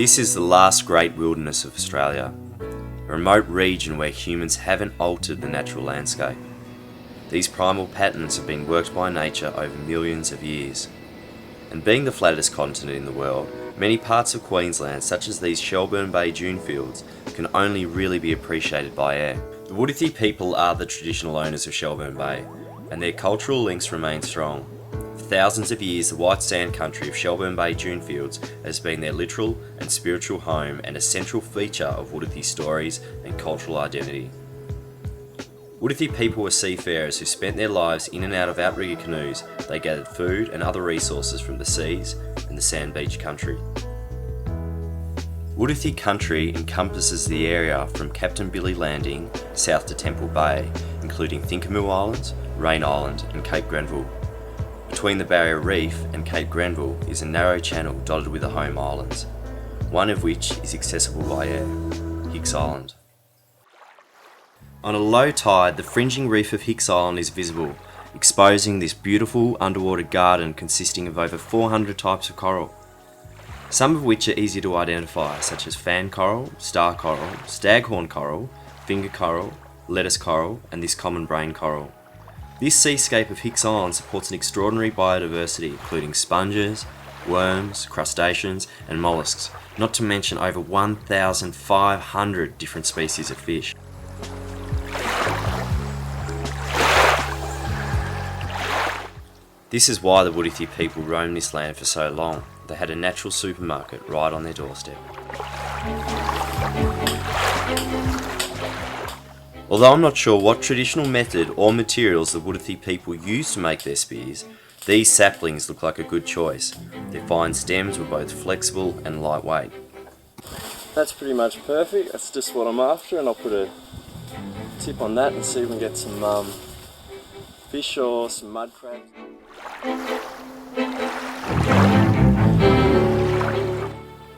This is the last great wilderness of Australia, a remote region where humans haven't altered the natural landscape. These primal patterns have been worked by nature over millions of years. And being the flattest continent in the world, many parts of Queensland, such as these Shelburne Bay dune fields, can only really be appreciated by air. The Wudithe people are the traditional owners of Shelburne Bay, and their cultural links remain strong. For thousands of years, the white sand country of Shelburne Bay dune fields has been their literal and spiritual home and a central feature of Wudithe stories and cultural identity. Wudithe people were seafarers who spent their lives in and out of outrigger canoes. They gathered food and other resources from the seas and the sand beach country. Wudithe country encompasses the area from Captain Billy Landing south to Temple Bay, including Thinkamoo Islands, Rain Island and Cape Granville. Between the barrier Reef and Cape Granville is a narrow channel dotted with the home islands, one of which is accessible by air, Hicks Island. On a low tide, the fringing reef of Hicks Island is visible, exposing this beautiful underwater garden consisting of over 400 types of coral, some of which are easy to identify, such as fan coral, star coral, staghorn coral, finger coral, lettuce coral, and this common brain coral. This seascape of Hicks Island supports an extraordinary biodiversity, including sponges, worms, crustaceans, and mollusks, not to mention over 1,500 different species of fish. This is why the Wudithe people roamed this land for so long. They had a natural supermarket right on their doorstep. Although I'm not sure what traditional method or materials the Wudithe people used to make their spears, these saplings look like a good choice. Their fine stems were both flexible and lightweight. That's pretty much perfect. That's just what I'm after, and I'll put a tip on that and see if we can get some fish or some mud crabs.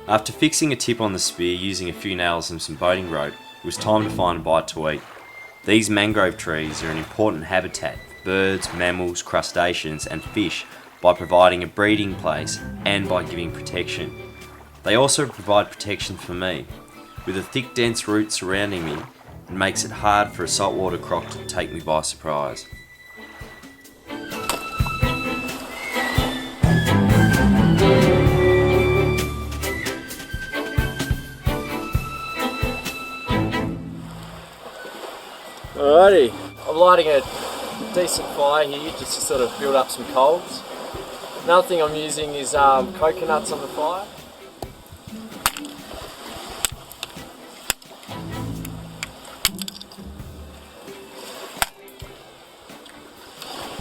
After fixing a tip on the spear using a few nails and some boating rope, it was time to find a bite to eat. These mangrove trees are an important habitat for birds, mammals, crustaceans and fish by providing a breeding place and by giving protection. They also provide protection for me. With a thick dense root surrounding me, it makes it hard for a saltwater croc to take me by surprise. Alrighty, I'm lighting a decent fire here just to sort of build up some coals. Another thing I'm using is coconuts on the fire.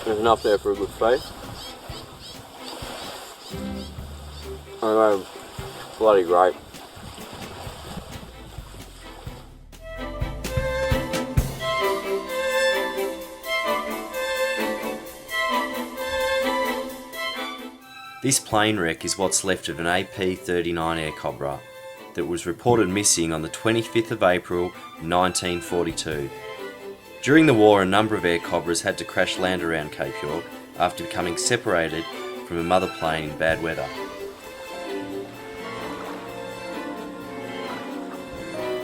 There's enough there for a good face. Oh, bloody great. This plane wreck is what's left of an AP-39 air cobra that was reported missing on the 25th of April 1942. During the war, a number of air cobras had to crash land around Cape York after becoming separated from a mother plane in bad weather.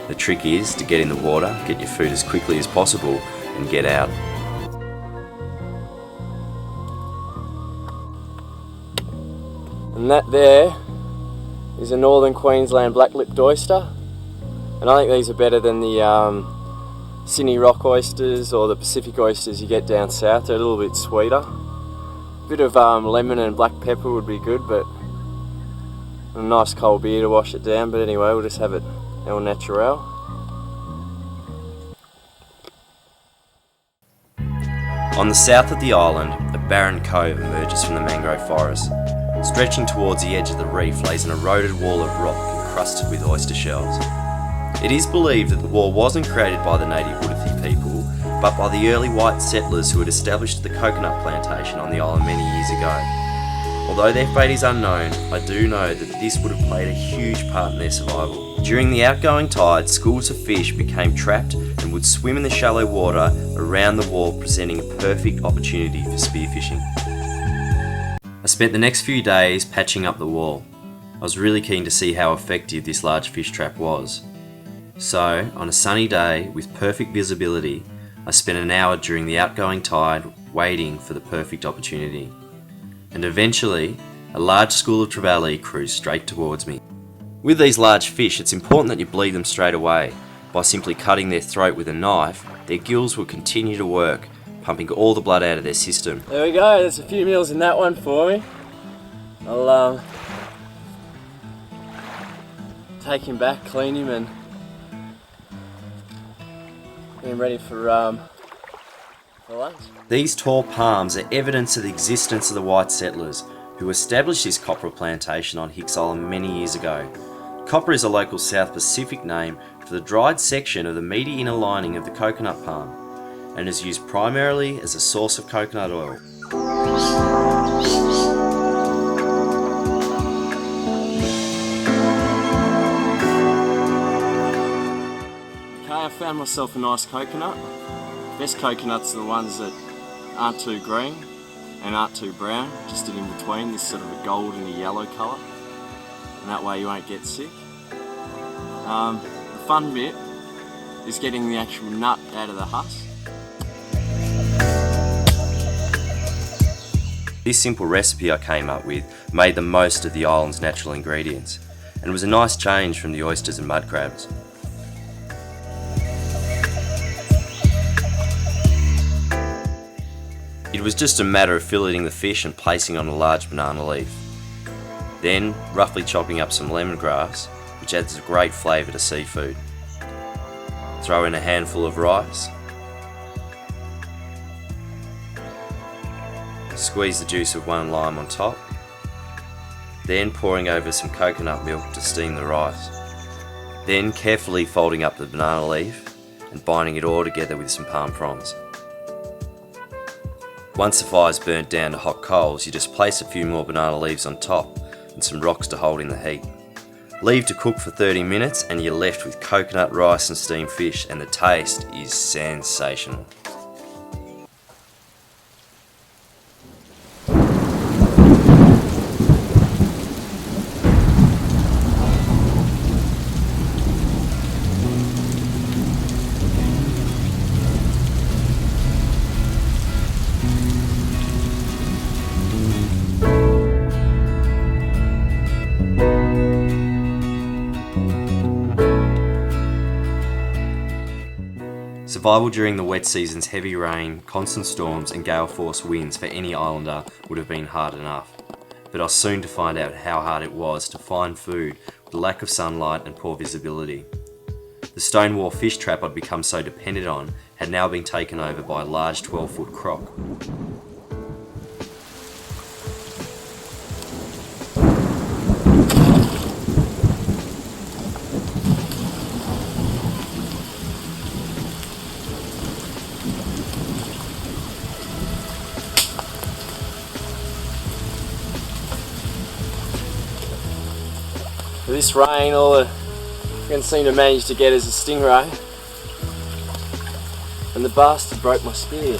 The trick is to get in the water, get your food as quickly as possible and get out. And that there is a northern Queensland black-lipped oyster, and I think these are better than the Sydney rock oysters or the Pacific oysters you get down south. They're a little bit sweeter. A bit of lemon and black pepper would be good, but a nice cold beer to wash it down. But anyway, we'll just have it au naturel. On the south of the island, a barren cove emerges from the mangrove forest. Stretching towards the edge of the reef lays an eroded wall of rock encrusted with oyster shells. It is believed that the wall wasn't created by the native Wudithe people, but by the early white settlers who had established the coconut plantation on the island many years ago. Although their fate is unknown, I do know that this would have played a huge part in their survival. During the outgoing tide, schools of fish became trapped and would swim in the shallow water around the wall, presenting a perfect opportunity for spearfishing. I spent the next few days patching up the wall. I was really keen to see how effective this large fish trap was. So, on a sunny day with perfect visibility, I spent an hour during the outgoing tide waiting for the perfect opportunity. And eventually, a large school of trevally cruised straight towards me. With these large fish, it's important that you bleed them straight away. By simply cutting their throat with a knife, their gills will continue to work, pumping all the blood out of their system. There we go, there's a few meals in that one for me. I'll take him back, clean him, and get him ready for lunch. These tall palms are evidence of the existence of the white settlers who established this copra plantation on Hicks Island many years ago. Copra is a local South Pacific name for the dried section of the meaty inner lining of the coconut palm, and is used primarily as a source of coconut oil. Okay, I found myself a nice coconut. Best coconuts are the ones that aren't too green and aren't too brown, just in between, this sort of a gold and a yellow colour, and that way you won't get sick. The fun bit is getting the actual nut out of the husk. This simple recipe I came up with made the most of the island's natural ingredients, and was a nice change from the oysters and mud crabs. It was just a matter of filleting the fish and placing on a large banana leaf. Then, roughly chopping up some lemongrass, which adds a great flavour to seafood. Throw in a handful of rice. Squeeze the juice of one lime on top. Then pouring over some coconut milk to steam the rice. Then carefully folding up the banana leaf and binding it all together with some palm fronds. Once the fire's burnt down to hot coals, you just place a few more banana leaves on top and some rocks to hold in the heat. Leave to cook for 30 minutes and you're left with coconut rice and steamed fish, and the taste is sensational. Survival during the wet season's heavy rain, constant storms and gale force winds for any islander would have been hard enough. But I was soon to find out how hard it was to find food with the lack of sunlight and poor visibility. The Stonewall fish trap I'd become so dependent on had now been taken over by a large 12-foot croc. With this rain, all I can seem to manage to get is a stingray, and the bastard broke my spear.